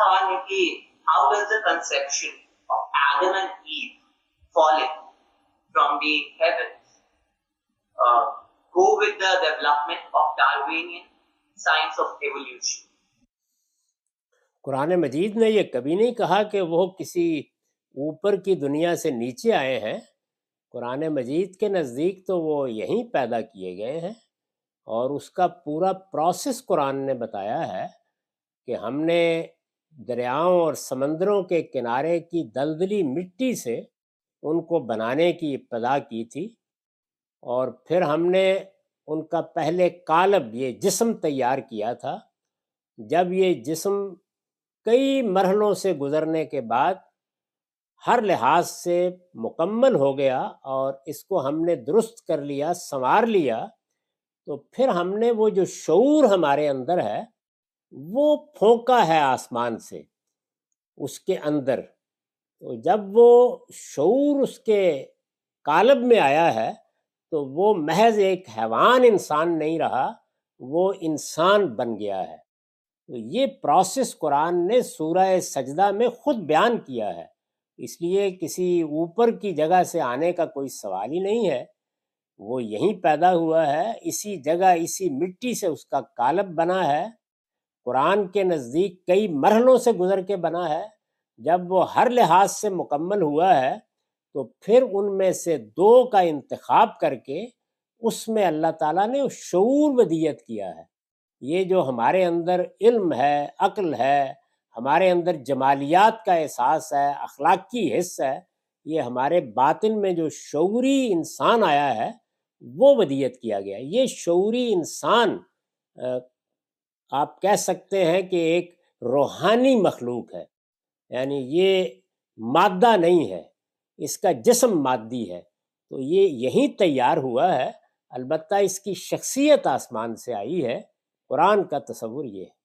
سوال ہے کہ how does the conception of Adam and Eve falling from the heavens go with the development of Darwinian science of evolution؟ قرآن مجید نے یہ کبھی نہیں کہا کہ وہ کسی اوپر کی دنیا سے نیچے آئے ہیں۔ قرآن مجید کے نزدیک تو وہ یہیں پیدا کیے گئے ہیں، اور اس کا پورا پروسیس قرآن نے بتایا ہے کہ ہم نے دریاؤں اور سمندروں کے کنارے کی دلدلی مٹی سے ان کو بنانے کی ابتدا کی تھی، اور پھر ہم نے ان کا پہلے قالب یہ جسم تیار کیا تھا۔ جب یہ جسم کئی مرحلوں سے گزرنے کے بعد ہر لحاظ سے مکمل ہو گیا اور اس کو ہم نے درست کر لیا، سنوار لیا، تو پھر ہم نے وہ جو شعور ہمارے اندر ہے وہ پھونکا ہے آسمان سے اس کے اندر۔ تو جب وہ شعور اس کے قالب میں آیا ہے تو وہ محض ایک حیوان انسان نہیں رہا، وہ انسان بن گیا ہے۔ تو یہ پروسیس قرآن نے سورہ سجدہ میں خود بیان کیا ہے، اس لیے کسی اوپر کی جگہ سے آنے کا کوئی سوال ہی نہیں ہے۔ وہ یہیں پیدا ہوا ہے، اسی جگہ اسی مٹی سے اس کا قالب بنا ہے۔ قرآن کے نزدیک کئی مرحلوں سے گزر کے بنا ہے۔ جب وہ ہر لحاظ سے مکمل ہوا ہے تو پھر ان میں سے دو کا انتخاب کر کے اس میں اللہ تعالیٰ نے شعور ودیت کیا ہے۔ یہ جو ہمارے اندر علم ہے، عقل ہے، ہمارے اندر جمالیات کا احساس ہے، اخلاقی حس ہے، یہ ہمارے باطن میں جو شعوری انسان آیا ہے وہ ودیت کیا گیا۔ یہ شعوری انسان آپ کہہ سکتے ہیں کہ ایک روحانی مخلوق ہے، یعنی یہ مادہ نہیں ہے، اس کا جسم مادی ہے، تو یہ یہیں تیار ہوا ہے۔ البتہ اس کی شخصیت آسمان سے آئی ہے، قرآن کا تصور یہ ہے۔